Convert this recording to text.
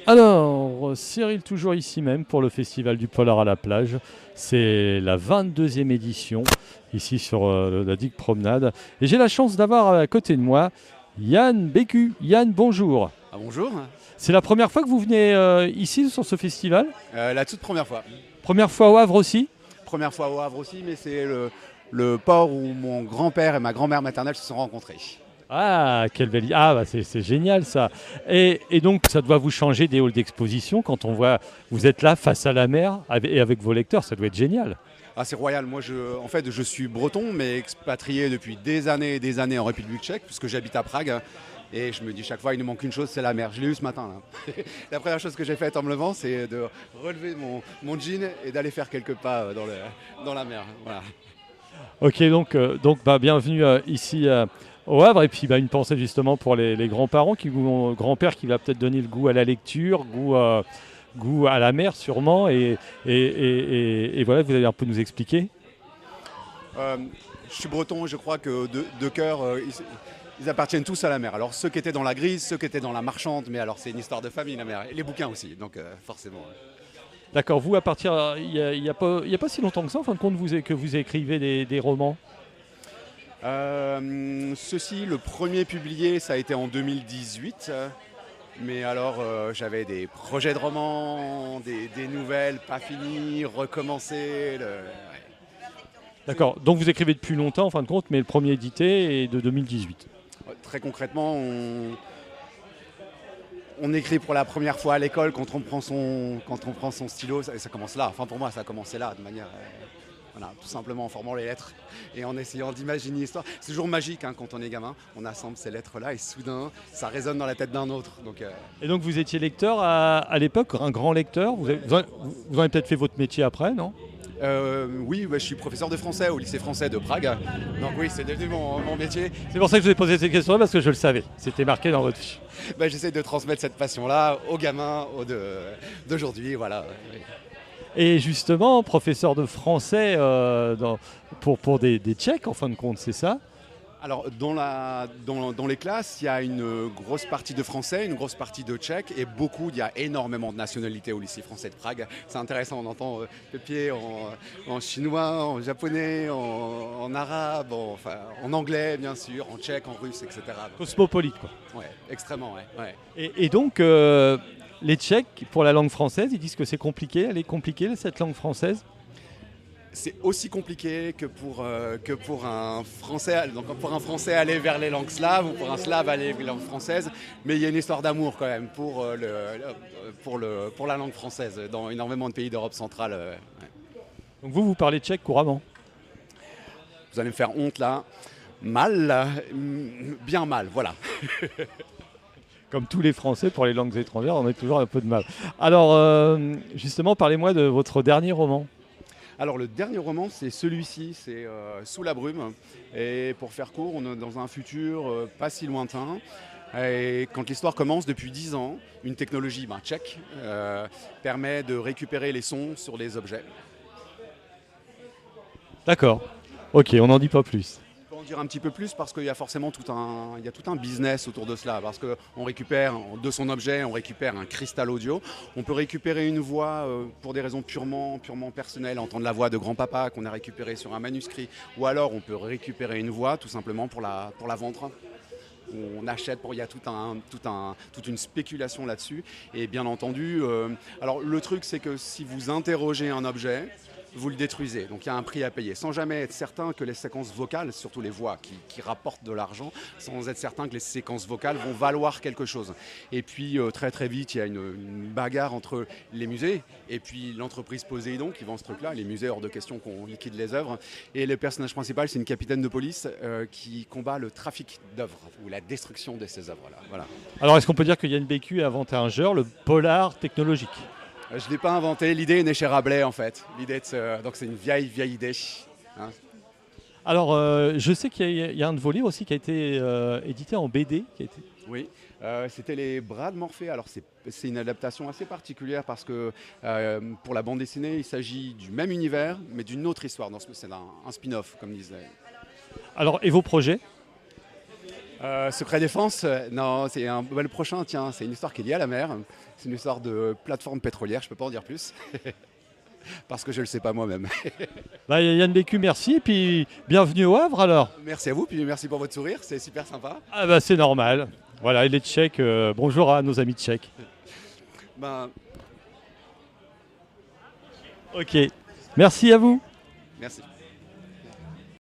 Alors, Cyril, toujours ici même pour le Festival du Polar à la plage. C'est la 22e édition, ici sur la digue Promenade. Et j'ai la chance d'avoir à côté de moi Yann Bécu. Yann, bonjour. Ah, bonjour. C'est la première fois que vous venez ici sur ce festival? La toute première fois. Première fois au Havre aussi? Première fois au Havre aussi, mais c'est le port où mon grand-père et ma grand-mère maternelle se sont rencontrés. Ah, quelle belle. Ah, bah c'est génial ça. Et donc, ça doit vous changer des halls d'exposition quand on voit, vous êtes là face à la mer et avec vos lecteurs, ça doit être génial. Ah, c'est royal. Moi, en fait, je suis breton, mais expatrié depuis des années et des années en République tchèque, puisque j'habite à Prague. Et je me dis chaque fois, il nous manque une chose, c'est la mer. Je l'ai eu ce matin. Là. La première chose que j'ai faite en me levant, c'est de relever mon jean et d'aller faire quelques pas dans la mer. Voilà. Ok, donc bah, bienvenue ici au Havre. Et puis bah, une pensée justement pour les grands-parents, grand-père qui va peut-être donner le goût à la lecture, goût à la mer sûrement. Et voilà, vous allez un peu nous expliquer. Euh, je suis breton, je crois que de cœur, ils appartiennent tous à la mer. Alors ceux qui étaient dans la grise, ceux qui étaient dans la marchande, mais alors c'est une histoire de famille la mer. Et les bouquins aussi, donc forcément. D'accord, vous, à partir, il y a pas si longtemps que ça, en fin de compte, que vous écrivez des romans. Ceci, le premier publié, ça a été en 2018. Mais alors, j'avais des projets de romans, des nouvelles pas finies, recommencer. D'accord, donc vous écrivez depuis longtemps, en fin de compte, mais le premier édité est de 2018. Très concrètement, on écrit pour la première fois à l'école quand on prend son stylo, ça commence là. Enfin pour moi, ça a commencé là, de manière, voilà, tout simplement en formant les lettres et en essayant d'imaginer l'histoire. C'est toujours magique hein, quand on est gamin, on assemble ces lettres-là et soudain, ça résonne dans la tête d'un autre. Donc, Et donc vous étiez lecteur à l'époque, un grand lecteur. Vous en avez peut-être fait votre métier après, non? oui, je suis professeur de français au lycée français de Prague. Donc oui, c'est devenu mon métier. C'est pour ça que je vous ai posé cette question-là, parce que je le savais. C'était marqué dans votre fiche. J'essaie de transmettre cette passion-là aux gamins d'aujourd'hui. Voilà. Et justement, professeur de français pour des Tchèques, en fin de compte, c'est ça? Alors, dans les classes, il y a une grosse partie de français, une grosse partie de tchèque et il y a énormément de nationalités au lycée français de Prague. C'est intéressant, on entend Pépier en chinois, en japonais, en arabe, en anglais, bien sûr, en tchèque, en russe, etc. Cosmopolite, quoi. Ouais, extrêmement, ouais. Et donc, les Tchèques, pour la langue française, ils disent que c'est compliqué. Elle est compliquée, cette langue française? C'est aussi compliqué que pour un Français, donc pour un Français aller vers les langues slaves ou pour un Slave aller vers les langues françaises, mais il y a une histoire d'amour quand même pour la langue française dans énormément de pays d'Europe centrale. Ouais. Donc vous parlez tchèque couramment? Vous allez me faire honte là, mal, bien mal, voilà. Comme tous les Français, pour les langues étrangères, on a toujours un peu de mal. Alors, justement, parlez-moi de votre dernier roman. Alors le dernier roman, c'est celui-ci, c'est Sous la brume. Et pour faire court, on est dans un futur pas si lointain. Et quand l'histoire commence, depuis 10 ans, une technologie tchèque permet de récupérer les sons sur les objets. D'accord. Ok, on n'en dit pas plus. Je peux en dire un petit peu plus parce qu'il y a forcément il y a tout un business autour de cela. Parce qu'on récupère de son objet, on récupère un cristal audio. On peut récupérer une voix pour des raisons purement personnelles, entendre la voix de grand-papa qu'on a récupérée sur un manuscrit. Ou alors on peut récupérer une voix tout simplement pour la vendre. On achète, il y a toute une spéculation là-dessus. Et bien entendu, alors le truc c'est que si vous interrogez un objet, vous le détruisez. Donc il y a un prix à payer. Sans jamais être certain que les séquences vocales, surtout les voix qui rapportent de l'argent, sans être certain que les séquences vocales vont valoir quelque chose. Et puis très très vite, il y a une bagarre entre les musées et puis l'entreprise Poséidon qui vend ce truc-là. Les musées, hors de question qu'on liquide les œuvres. Et le personnage principal, c'est une capitaine de police qui combat le trafic d'œuvres ou la destruction de ces œuvres-là. Voilà. Alors, est-ce qu'on peut dire que Yann Bécu a inventé un genre, le polar technologique? Je ne l'ai pas inventé, l'idée est née chez Rabelais en fait. Donc c'est une vieille idée. Hein. Alors, je sais qu'il y a un de vos livres aussi qui a été édité en BD. Oui, c'était les Bras de Morphée. Alors c'est une adaptation assez particulière parce que pour la bande dessinée, il s'agit du même univers mais d'une autre histoire. C'est un spin-off comme disait. Alors, et vos projets? Secret défense, non, le prochain, tiens, c'est une histoire qui est liée à la mer. C'est une histoire de plateforme pétrolière, je peux pas en dire plus. Parce que je le sais pas moi-même. Bah, Yann Bécu, merci. Et puis bienvenue au Havre alors. Merci à vous, puis merci pour votre sourire, c'est super sympa. Ah bah c'est normal. Voilà, et les Tchèques, bonjour à nos amis tchèques. Ben, Ok, merci à vous. merci.